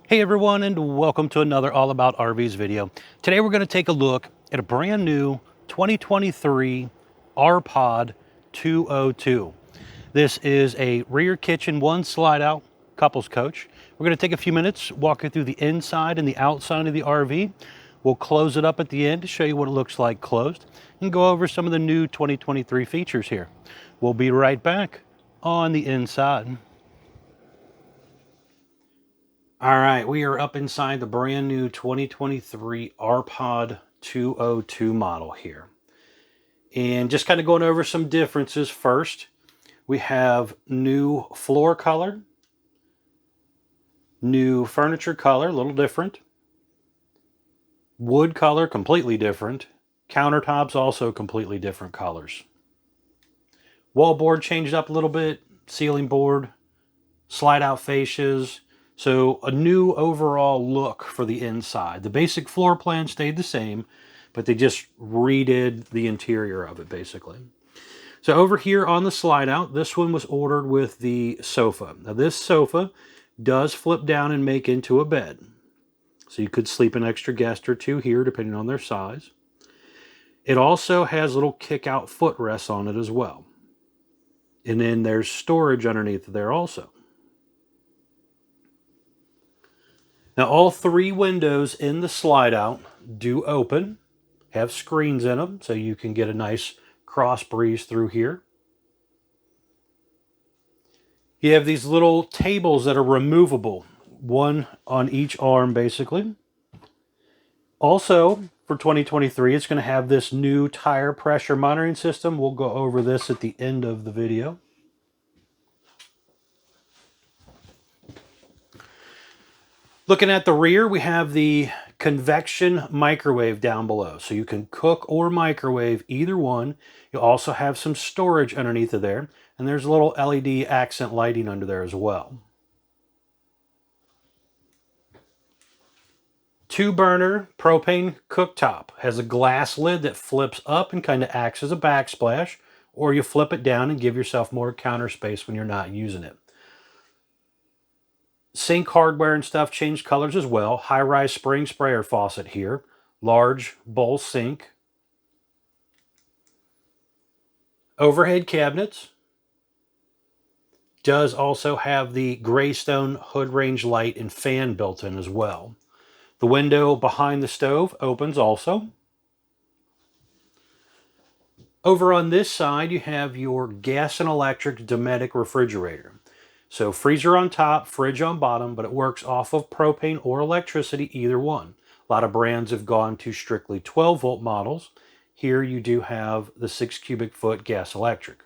Hey everyone, and welcome to another All About RVs video. Today we're going to take a look at a brand new 2023 Rpod 202. This is a rear kitchen, one slide out couples coach. We're going to take a few minutes, walk you through the inside and the outside of the RV. We'll close it up at the end to show you what it looks like closed and go over some of the new 2023 features here. We'll be right back on the inside. All right, we are up inside the brand new 2023 Rpod 202 model here. And just kind of going over some differences first. We have new floor color, new furniture color, a little different. Wood color, completely different. Countertops, also completely different colors. Wallboard changed up a little bit, ceiling board, slide out fascias. So a new overall look for the inside. The basic floor plan stayed the same, but they just redid the interior of it basically. So over here on the slide out, this one was ordered with the sofa. Now this sofa does flip down and make into a bed. So you could sleep an extra guest or two here depending on their size. It also has little kick out footrests on it as well. And then there's storage underneath there also. Now all three windows in the slide out do open, have screens in them, so you can get a nice cross breeze through here. You have these little tables that are removable, one on each arm basically. Also for 2023, it's going to have this new tire pressure monitoring system. We'll go over this at the end of the video. Looking at the rear, we have the convection microwave down below. So you can cook or microwave either one. You also have some storage underneath of there. And there's a little LED accent lighting under there as well. 2-burner propane cooktop. Has a glass lid that flips up and kind of acts as a backsplash. Or you flip it down and give yourself more counter space when you're not using it. Sink hardware and stuff changed colors as well. High-rise spring sprayer faucet here. Large bowl sink. Overhead cabinets. Does also have the Greystone hood range light and fan built in as well. The window behind the stove opens also. Over on this side you have your gas and electric Dometic refrigerator. So freezer on top, fridge on bottom, but it works off of propane or electricity, either one. A lot of brands have gone to strictly 12-volt models. Here you do have the 6 cubic foot gas electric.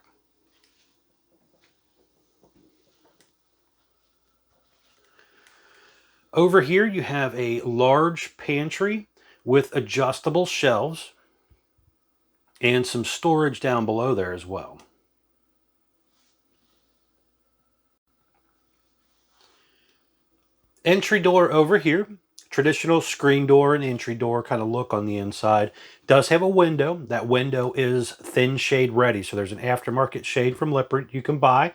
Over here you have a large pantry with adjustable shelves and some storage down below there as well. Entry door over here, traditional screen door and entry door kind of look on the inside. Does have a window. That window is thin shade ready. So there's an aftermarket shade from Lippert you can buy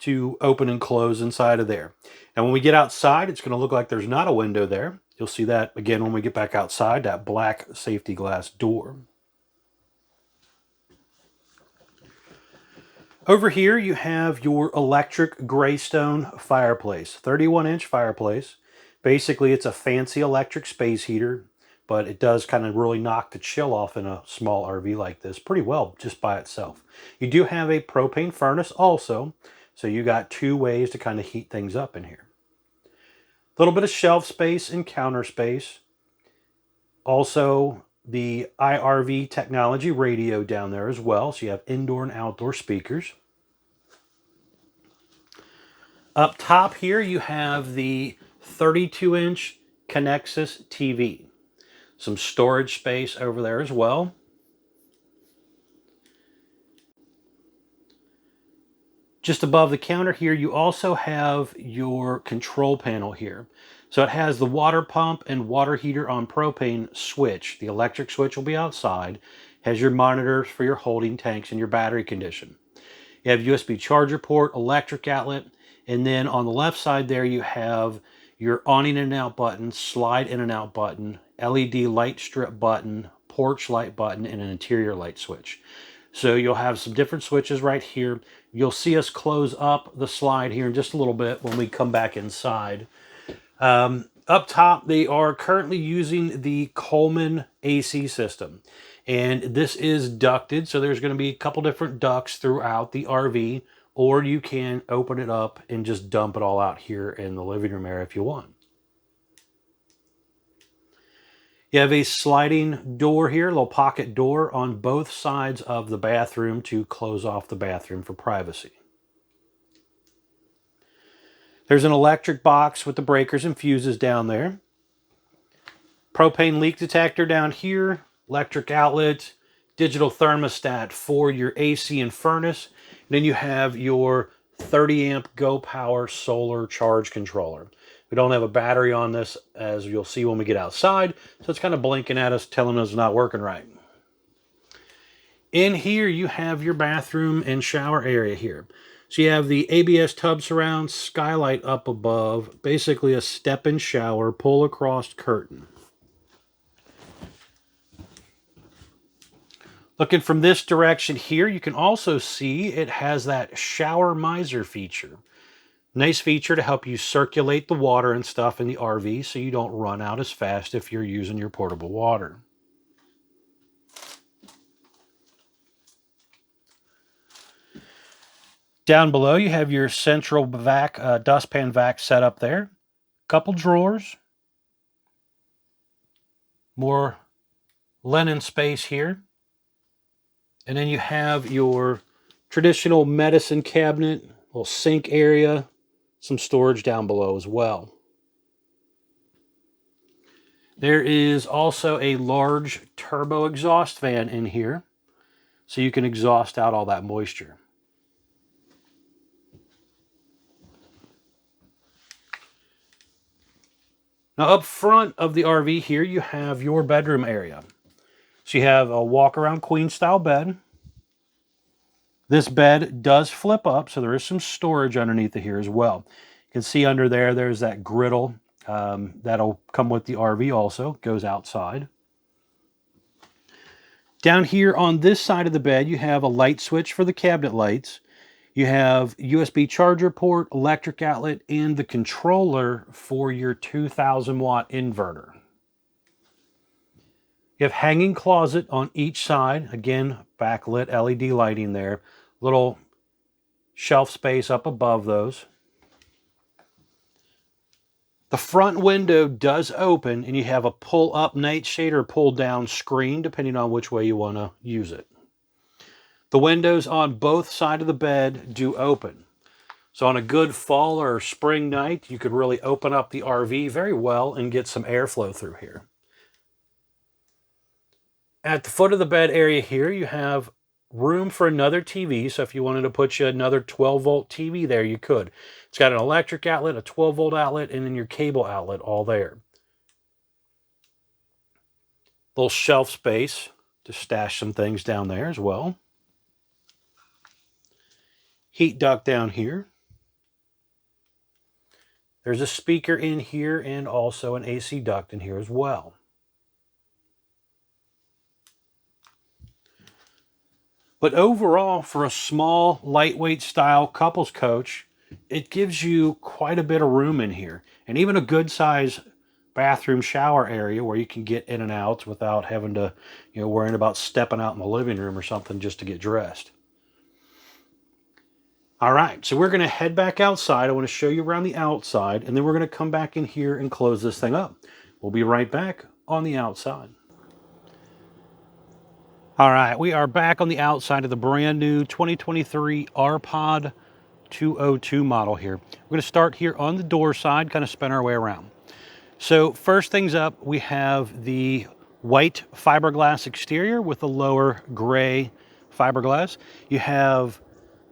to open and close inside of there. And when we get outside, it's going to look like there's not a window there. You'll see that again when we get back outside, that black safety glass door. Over here you have your electric Greystone fireplace, 31-inch fireplace. Basically it's a fancy electric space heater, but it does kind of really knock the chill off in a small RV like this pretty well just by itself. You do have a propane furnace also, so you got 2 ways to kind of heat things up in here. A little bit of shelf space and counter space. Also the iRV technology radio down there as well, so you have indoor and outdoor speakers. Up top here you have the 32-inch Connexus TV. Some storage space over there as well. Just above the counter here you also have your control panel here. So it has the water pump and water heater on propane switch. The electric switch will be outside. Has your monitors for your holding tanks and your battery condition. You have USB charger port, electric outlet, and then on the left side there you have your awning in and out button, slide in and out button, LED light strip button, porch light button, and an interior light switch. So you'll have some different switches right here. You'll see us close up the slide here in just a little bit when we come back inside. Up top, they are currently using the Coleman AC system. And this is ducted, so there's going to be a couple different ducts throughout the RV, or you can open it up and just dump it all out here in the living room area if you want. You have a sliding door here, a little pocket door on both sides of the bathroom to close off the bathroom for privacy. There's an electric box with the breakers and fuses down there. Propane leak detector down here, electric outlet, digital thermostat for your AC and furnace. And then you have your 30 amp Go Power solar charge controller. We don't have a battery on this, as you'll see when we get outside, so it's kind of blinking at us, telling us it's not working right. In here, you have your bathroom and shower area here. So you have the ABS tub surround, skylight up above, basically a step-in shower, pull across curtain. Looking from this direction here, you can also see it has that shower miser feature. Nice feature to help you circulate the water and stuff in the RV so you don't run out as fast if you're using your portable water. Down below, you have your central vac, dustpan vac set up there. Couple drawers. More linen space here. And then you have your traditional medicine cabinet, little sink area, some storage down below as well. There is also a large turbo exhaust fan in here, so you can exhaust out all that moisture. Now up front of the RV here, you have your bedroom area. So you have a walk-around queen style bed. This bed does flip up, so there is some storage underneath it here as well. You can see under there, there's that griddle that'll come with the RV also, goes outside. Down here on this side of the bed, you have a light switch for the cabinet lights. You have USB charger port, electric outlet, and the controller for your 2000 watt inverter. You have hanging closet on each side. Again, backlit LED lighting there. Little shelf space up above those. The front window does open, and you have a pull-up nightshade or pull-down screen, depending on which way you want to use it. The windows on both sides of the bed do open. So on a good fall or spring night, you could really open up the RV very well and get some airflow through here. At the foot of the bed area here, you have room for another TV. So if you wanted to put you another 12-volt TV there, you could. It's got an electric outlet, a 12-volt outlet, and then your cable outlet all there. Little shelf space to stash some things down there as well. Heat duct down here. There's a speaker in here and also an AC duct in here as well. But overall, for a small, lightweight style couples coach, it gives you quite a bit of room in here. And even a good size bathroom shower area where you can get in and out without having to, worrying about stepping out in the living room or something just to get dressed. All right, so we're going to head back outside. I want to show you around the outside, and then we're going to come back in here and close this thing up. We'll be right back on the outside. All right, we are back on the outside of the brand new 2023 Rpod 202 model here. We're going to start here on the door side, kind of spin our way around. So first things up, we have the white fiberglass exterior with a lower gray fiberglass. You have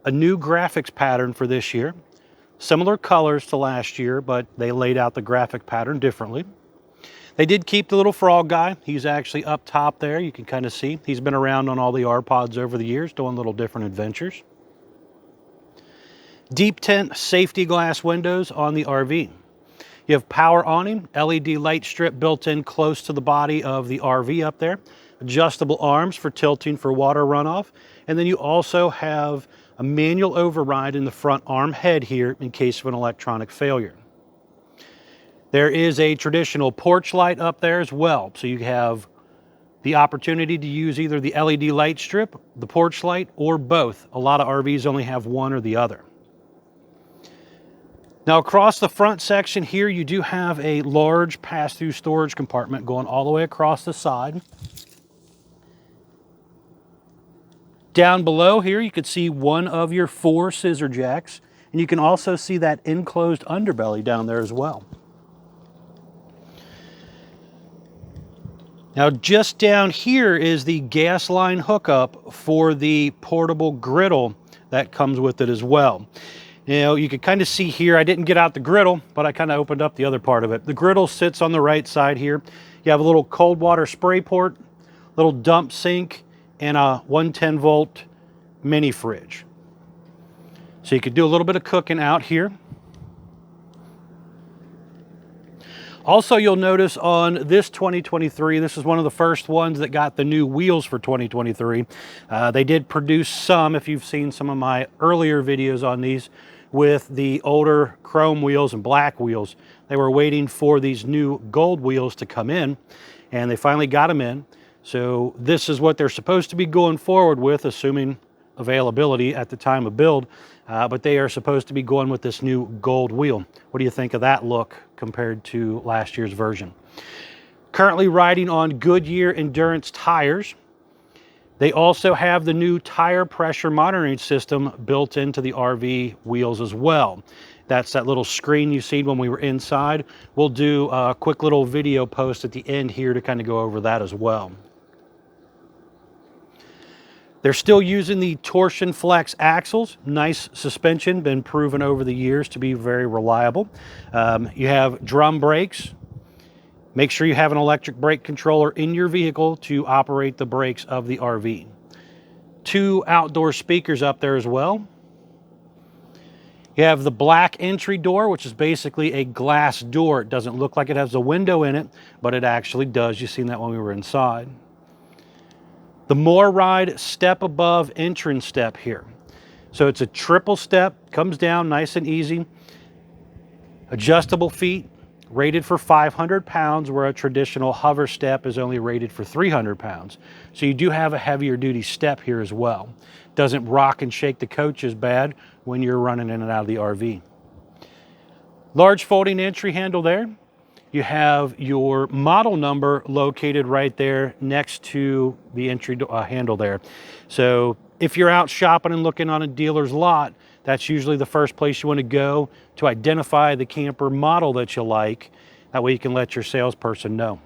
a new graphics pattern for this year. Similar colors to last year, but they laid out the graphic pattern differently. They did keep the little frog guy. He's actually up top there. You can kind of see. He's been around on all the Rpods over the years, doing little different adventures. Deep tint safety glass windows on the RV. You You have power awning, LED light strip built in close to the body of the RV up there, adjustable arms for tilting for water runoff, and then you also have a manual override in the front arm head here in case of an electronic failure. There is a traditional porch light up there as well, so you have the opportunity to use either the LED light strip, the porch light, or both. A lot of RVs only have one or the other. Now across the front section here, you do have a large pass-through storage compartment going all the way across the side. Down below here, you can see one of your 4 scissor jacks, and you can also see that enclosed underbelly down there as well. Now just down here is the gas line hookup for the portable griddle that comes with it as well. You know, you can kind of see here, I didn't get out the griddle, but I kind of opened up the other part of it. The griddle sits on the right side here. You have a little cold water spray port, little dump sink, and a 110 volt mini fridge. So you could do a little bit of cooking out here. Also, you'll notice on this 2023, this is one of the first ones that got the new wheels for 2023. They did produce some, if you've seen some of my earlier videos on these, with the older chrome wheels and black wheels. They were waiting for these new gold wheels to come in, and they finally got them in. So this is what they're supposed to be going forward with, assuming availability at the time of build, but they are supposed to be going with this new gold wheel. What do you think of that look compared to last year's version? Currently riding on Goodyear Endurance tires. They also have the new tire pressure monitoring system built into the RV wheels as well. That's that little screen you seen when we were inside. We'll do a quick little video post at the end here to kind of go over that as well. They're still using the torsion flex axles. Nice suspension, been proven over the years to be very reliable. You have drum brakes. Make sure you have an electric brake controller in your vehicle to operate the brakes of the RV. 2 outdoor speakers up there as well. You have the black entry door, which is basically a glass door. It doesn't look like it has a window in it, but it actually does. You've seen that when we were inside. The MORryde step above entrance step here. So it's a triple step, comes down nice and easy. Adjustable feet, rated for 500 pounds, where a traditional hover step is only rated for 300 pounds. So you do have a heavier duty step here as well. Doesn't rock and shake the coach as bad when you're running in and out of the RV. Large folding entry handle there. You have your model number located right there next to the entry handle there. So if you're out shopping and looking on a dealer's lot, that's usually the first place you want to go to identify the camper model that you like. That way you can let your salesperson know.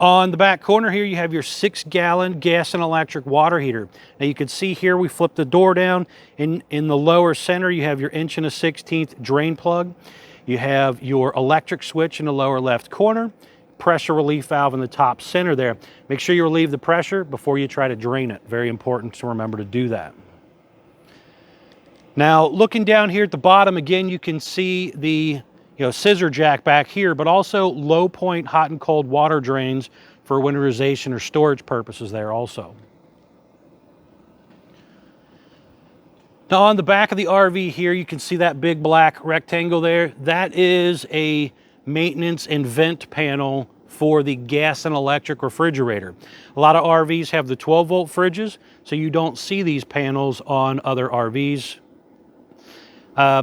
On the back corner here, you have your 6-gallon gas and electric water heater. Now you can see here, we flip the door down. In the lower center, you have your 1 1/16 drain plug. You have your electric switch in the lower left corner, pressure relief valve in the top center there. Make sure you relieve the pressure before you try to drain it. Very important to remember to do that. Now, looking down here at the bottom, again, you can see the scissor jack back here, but also low point hot and cold water drains for winterization or storage purposes there also. Now on the back of the RV here, you can see that big black rectangle there. That is a maintenance and vent panel for the gas and electric refrigerator. A lot of RVs have the 12-volt fridges, so you don't see these panels on other RVs.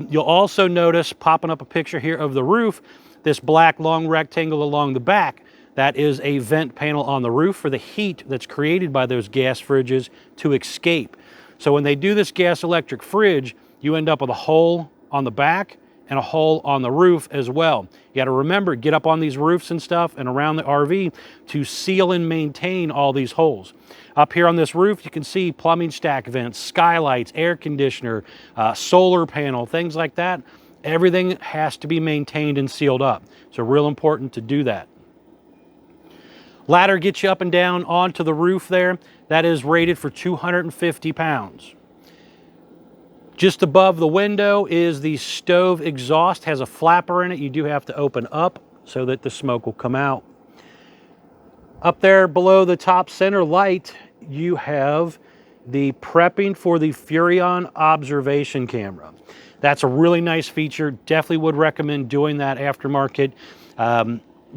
You'll also notice, popping up a picture here of the roof, this black long rectangle along the back. That is a vent panel on the roof for the heat that's created by those gas fridges to escape. So when they do this gas electric fridge, you end up with a hole on the back and a hole on the roof as well. You got to remember, get up on these roofs and stuff and around the RV to seal and maintain all these holes. Up here on this roof, you can see plumbing stack vents, skylights, air conditioner, solar panel, things like that. Everything has to be maintained and sealed up. So real important to do that. Ladder gets you up and down onto the roof there. That is rated for 250 pounds. Just above the window is the stove exhaust. Has a flapper in it. You do have to open up so that the smoke will come out. Up there below the top center light, you have the prepping for the Furrion observation camera. That's a really nice feature. Definitely would recommend doing that aftermarket.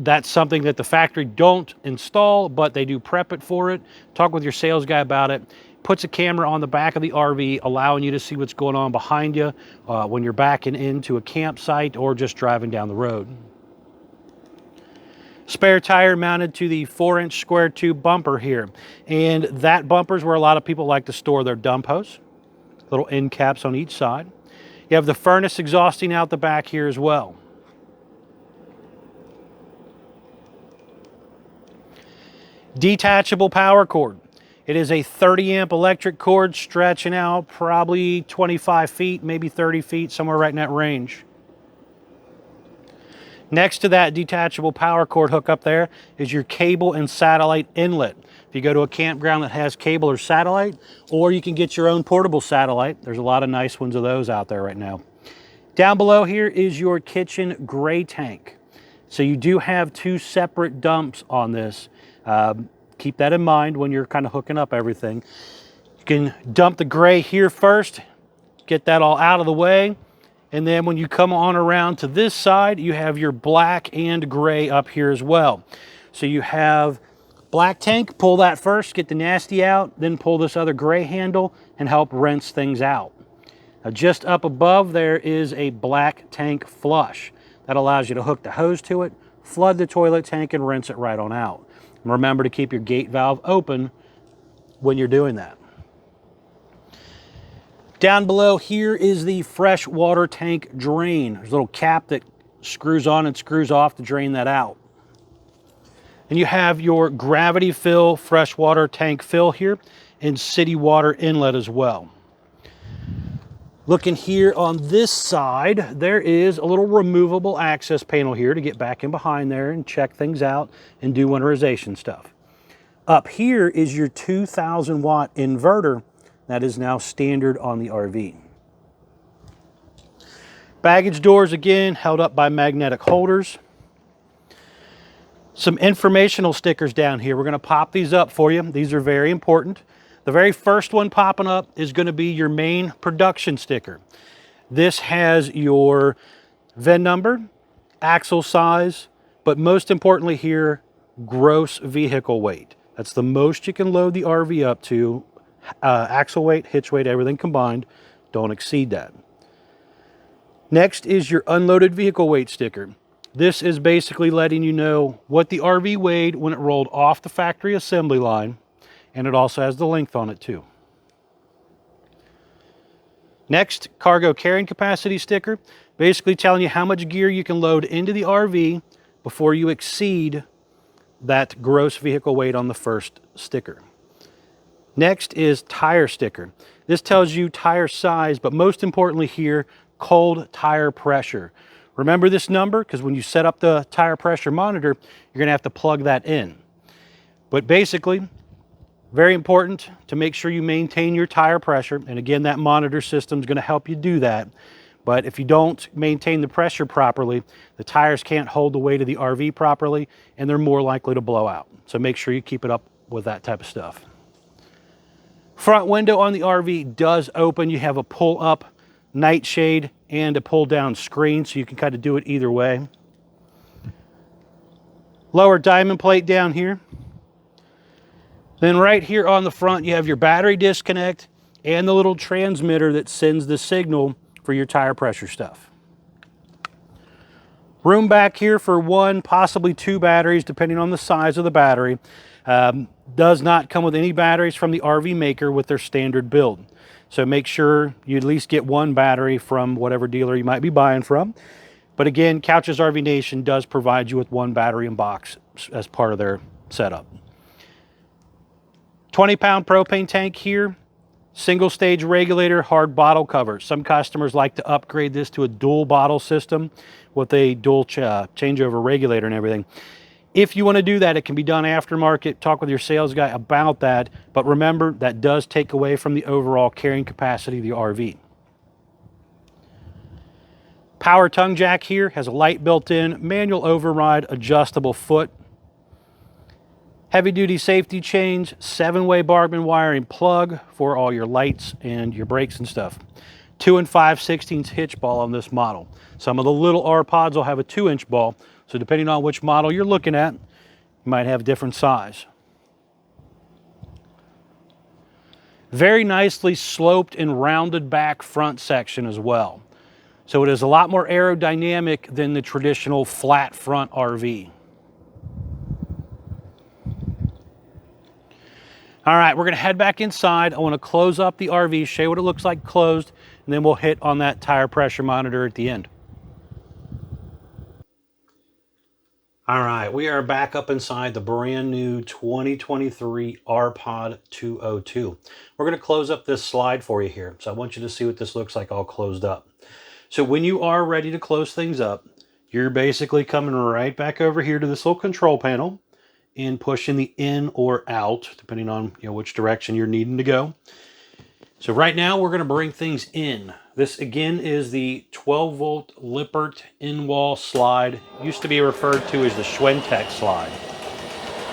That's something that the factory don't install, but they do prep it for it. Talk with your sales guy about it. Puts a camera on the back of the RV, allowing you to see what's going on behind you when you're backing into a campsite or just driving down the road. Spare tire mounted to the 4-inch square tube bumper here. And that bumper is where a lot of people like to store their dump hose. Little end caps on each side. You have the furnace exhausting out the back here as well. Detachable power cord. It is a 30 amp electric cord stretching out probably 25 feet, maybe 30 feet, somewhere right in that range. Next to that detachable power cord hook up there is your cable and satellite inlet. If you go to a campground that has cable or satellite, or you can get your own portable satellite. There's a lot of nice ones of those out there right now. Down below here is your kitchen gray tank. So you do have two separate dumps on this. Keep that in mind when you're kind of hooking up everything. You can dump the gray here first, get that all out of the way. And then when you come on around to this side, you have your black and gray up here as well. So you have black tank, pull that first, get the nasty out, then pull this other gray handle and help rinse things out. Now just up above there is a black tank flush. That allows you to hook the hose to it, flood the toilet tank and rinse it right on out. And remember to keep your gate valve open when you're doing that. Down below here is the fresh water tank drain. There's a little cap that screws on and screws off to drain that out. And you have your gravity fill freshwater tank fill here and city water inlet as well. Looking here on this side, there is a little removable access panel here to get back in behind there and check things out and do winterization stuff. Up here is your 2,000 watt inverter that is now standard on the RV. Baggage doors again held up by magnetic holders. Some informational stickers down here. We're going to pop these up for you. These are very important. The very first one popping up is going to be your main production sticker. This has your VIN number, axle size, but most importantly here, gross vehicle weight. That's the most you can load the RV up to. Axle weight, hitch weight, everything combined. Don't exceed that. Next is your unloaded vehicle weight sticker. This is basically letting you know what the RV weighed when it rolled off the factory assembly line. And it also has the length on it too. Next, cargo carrying capacity sticker, basically telling you how much gear you can load into the RV before you exceed that gross vehicle weight on the first sticker. Next is tire sticker. This tells you tire size, but most importantly here, cold tire pressure. Remember this number, because when you set up the tire pressure monitor, you're going to have to plug that in. But basically, very important to make sure you maintain your tire pressure. And again, that monitor system is going to help you do that. But if you don't maintain the pressure properly, the tires can't hold the weight of the RV properly, and they're more likely to blow out. So make sure you keep it up with that type of stuff. Front window on the RV does open. You have a pull-up nightshade and a pull-down screen, so you can kind of do it either way. Lower diamond plate down here. Then right here on the front, you have your battery disconnect and the little transmitter that sends the signal for your tire pressure stuff. Room back here for one, possibly two batteries, depending on the size of the battery. Does not come with any batteries from the RV maker with their standard build. So make sure you at least get one battery from whatever dealer you might be buying from. But again, Couch's RV Nation does provide you with one battery in box as part of their setup. 20-pound propane tank here, single stage regulator, hard bottle cover. Some customers like to upgrade this to a dual bottle system with a dual changeover regulator and everything. If you want to do that, it can be done aftermarket. Talk with your sales guy about that. But remember, that does take away from the overall carrying capacity of the RV. power tongue jack here has a light built in, manual override, adjustable foot. Heavy duty safety chains, 7-way Bargman wiring plug for all your lights and your brakes and stuff. 2 5/16 hitch ball on this model. Some of the little Rpods will have a 2-inch ball, so depending on which model you're looking at, you might have different size. Very nicely sloped and rounded back front section as well. So it is a lot more aerodynamic than the traditional flat front RV. All right, we're gonna head back inside. I wanna close up the RV, show you what it looks like closed, and then we'll hit on that tire pressure monitor at the end. All right, we are back up inside the brand new 2023 Rpod 202. We're gonna close up this slide for you here. So I want you to see what this looks like all closed up. So when you are ready to close things up, you're basically coming right back over here to this little control panel and pushing the in or out, depending on which direction you're needing to go. So right now we're going to bring things in. This again is the 12-volt Lippert in-wall slide. Used to be referred to as the Schwentech slide.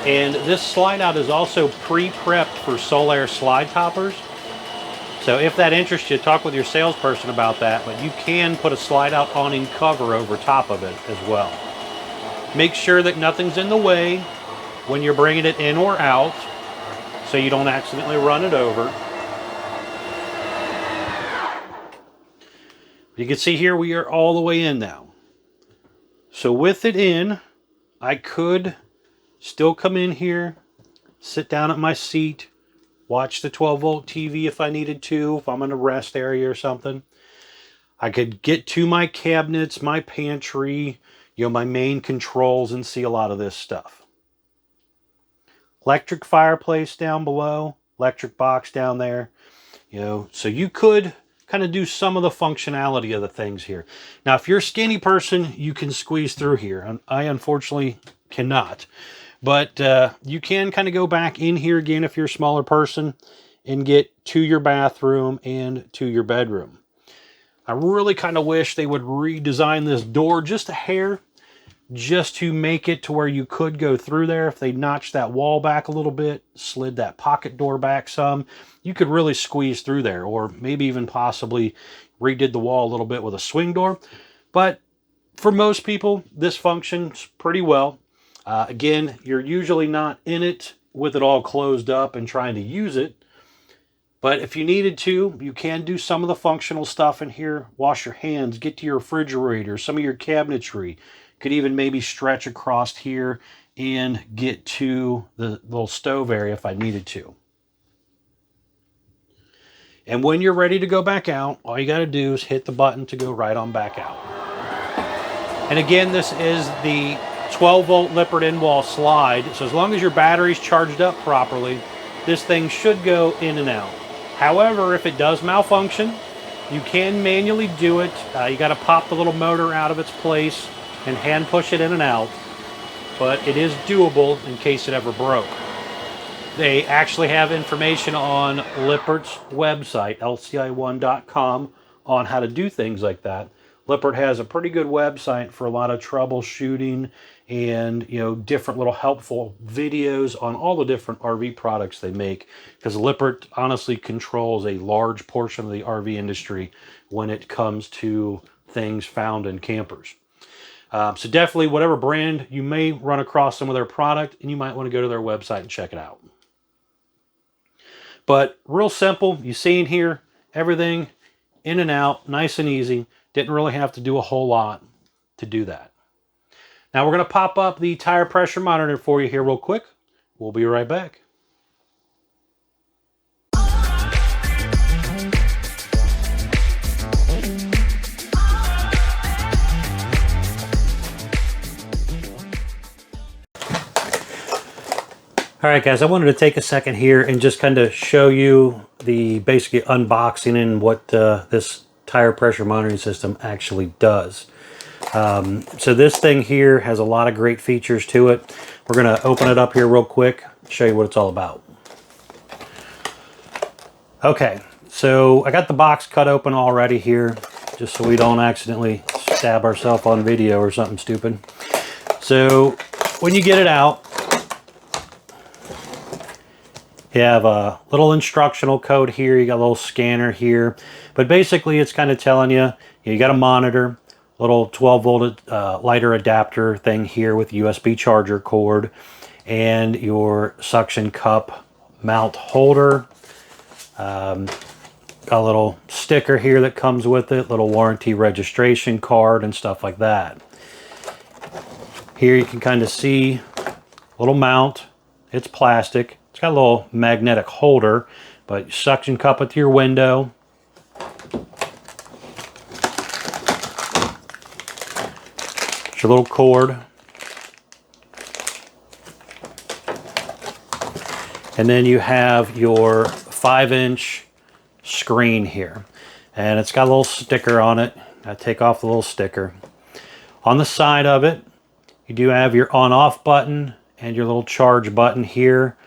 And this slide out is also pre-prepped for Wholesaler slide toppers. So if that interests you, talk with your salesperson about that, but you can put a slide out awning cover over top of it as well. Make sure that nothing's in the way when you're bringing it in or out, so you don't accidentally run it over. You can see here we are all the way in now. So with it in, I could still come in here, sit down at my seat, watch the 12-volt TV if I needed to, if I'm in a rest area or something. I could get to my cabinets, my pantry, my main controls, and see a lot of this stuff. Electric fireplace down below, electric box down there, so you could kind of do some of the functionality of the things here. Now, if you're a skinny person, you can squeeze through here. I unfortunately cannot, but you can kind of go back in here again if you're a smaller person and get to your bathroom and to your bedroom. I really kind of wish they would redesign this door just a hair, just to make it to where you could go through there. If they notched that wall back a little bit, slid that pocket door back some, you could really squeeze through there, or maybe even possibly redid the wall a little bit with a swing door. But for most people, this functions pretty well. Again, you're usually not in it with it all closed up and trying to use it. But if you needed to, you can do some of the functional stuff in here. Wash your hands, get to your refrigerator, some of your cabinetry. Could even maybe stretch across here and get to the little stove area if I needed to. And when you're ready to go back out, all you got to do is hit the button to go right on back out. And again, this is the 12-volt Lippert in-wall slide. So as long as your battery's charged up properly, this thing should go in and out. However, if it does malfunction, you can manually do it. You got to pop the little motor out of its place and hand push it in and out, but it is doable in case it ever broke. They actually have information on Lippert's website, lci1.com, on how to do things like that. Lippert has a pretty good website for a lot of troubleshooting and different little helpful videos on all the different RV products they make, because Lippert honestly controls a large portion of the RV industry when it comes to things found in campers. So definitely, whatever brand, you may run across some of their product, and you might want to go to their website and check it out. But real simple, you see in here, everything in and out, nice and easy. Didn't really have to do a whole lot to do that. Now we're going to pop up the tire pressure monitor for you here real quick. We'll be right back. All right, guys, I wanted to take a second here and just kind of show you the basically unboxing and what this tire pressure monitoring system actually does. So this thing here has a lot of great features to it. We're going to open it up here real quick, show you what it's all about. Okay, so I got the box cut open already here, just so we don't accidentally stab ourselves on video or something stupid. So when you get it out, you have a little instructional code here. You got a little scanner here. But basically, it's kind of telling you, you got a monitor, little 12-volt lighter adapter thing here with USB charger cord, and your suction cup mount holder. Got a little sticker here that comes with it, little warranty registration card and stuff like that. Here you can kind of see a little mount. It's plastic. It's got a little magnetic holder, but suction cup it to your window. It's your little cord. And then you have your 5-inch screen here. And it's got a little sticker on it. I take off the little sticker. On the side of it, you do have your on-off button and your little charge button here.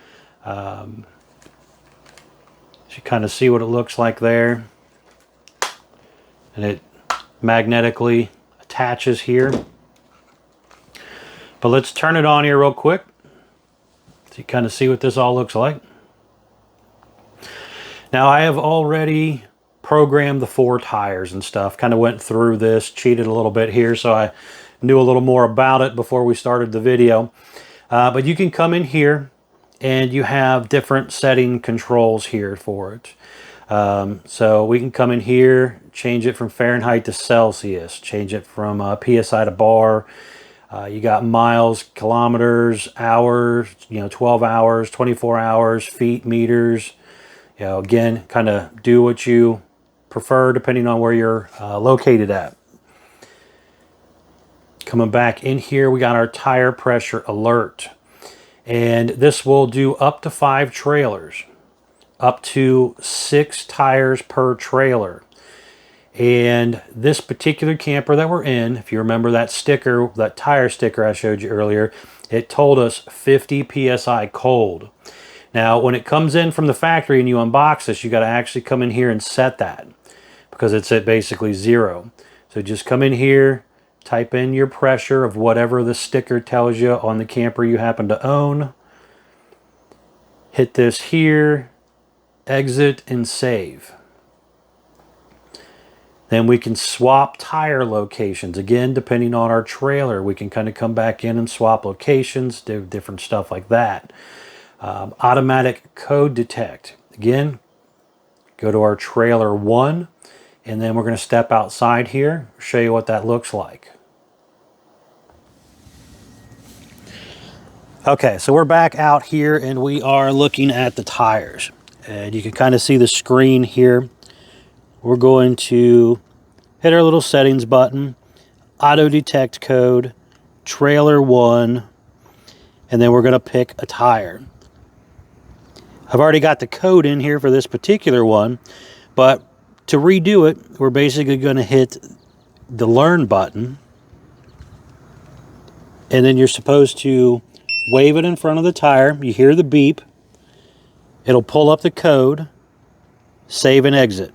So you kind of see what it looks like there. And it magnetically attaches here. But let's turn it on here real quick, so you kind of see what this all looks like. Now I have already programmed the 4 tires and stuff. Kind of went through this, cheated a little bit here, so I knew a little more about it before we started the video. But you can come in here and you have different setting controls here for it. So we can come in here, change it from Fahrenheit to Celsius, change it from PSI to bar. You got miles, kilometers, hours, 12 hours, 24 hours, feet, meters. Again, kind of do what you prefer depending on where you're located at. Coming back in here, we got our tire pressure alert. And this will do up to 5 trailers, up to 6 tires per trailer. And this particular camper that we're in, if you remember that sticker, that tire sticker I showed you earlier, it told us 50 PSI cold. Now, when it comes in from the factory and you unbox this, you got to actually come in here and set that, because it's at basically 0. So just come in here, type in your pressure of whatever the sticker tells you on the camper you happen to own. Hit this here, exit, and save. Then we can swap tire locations. Again, depending on our trailer, we can kind of come back in and swap locations, do different stuff like that. Automatic code detect. Again, go to our trailer 1, and then we're going to step outside here, show you what that looks like. Okay, so we're back out here and we are looking at the tires. And you can kind of see the screen here. We're going to hit our little settings button, auto detect code, trailer 1, and then we're going to pick a tire. I've already got the code in here for this particular one, but to redo it, we're basically going to hit the learn button, and then you're supposed to wave it in front of the tire. You hear the beep. It'll pull up the code, save and exit.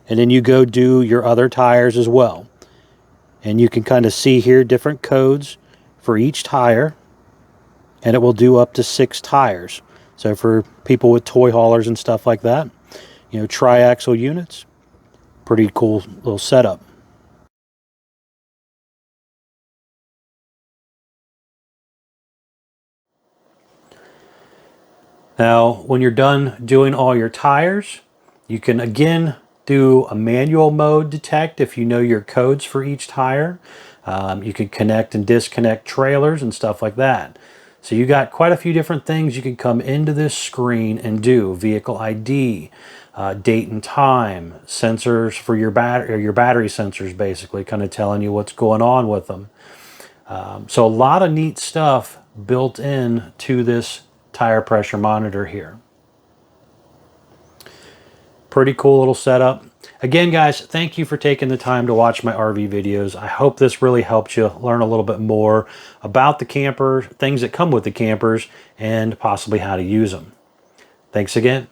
And then you go do your other tires as well. And you can kind of see here different codes for each tire. And it will do up to 6 tires. So for people with toy haulers and stuff like that, triaxle units, pretty cool little setup. Now, when you're done doing all your tires, you can again do a manual mode detect if you know your codes for each tire. You can connect and disconnect trailers and stuff like that. So you got quite a few different things you can come into this screen and do. Vehicle ID, date and time, sensors for your battery sensors, basically kind of telling you what's going on with them. So a lot of neat stuff built in to this tire pressure monitor here. Pretty cool little setup. Again, guys, thank you for taking the time to watch my RV videos. I hope this really helped you learn a little bit more about the camper, things that come with the campers, and possibly how to use them. Thanks again.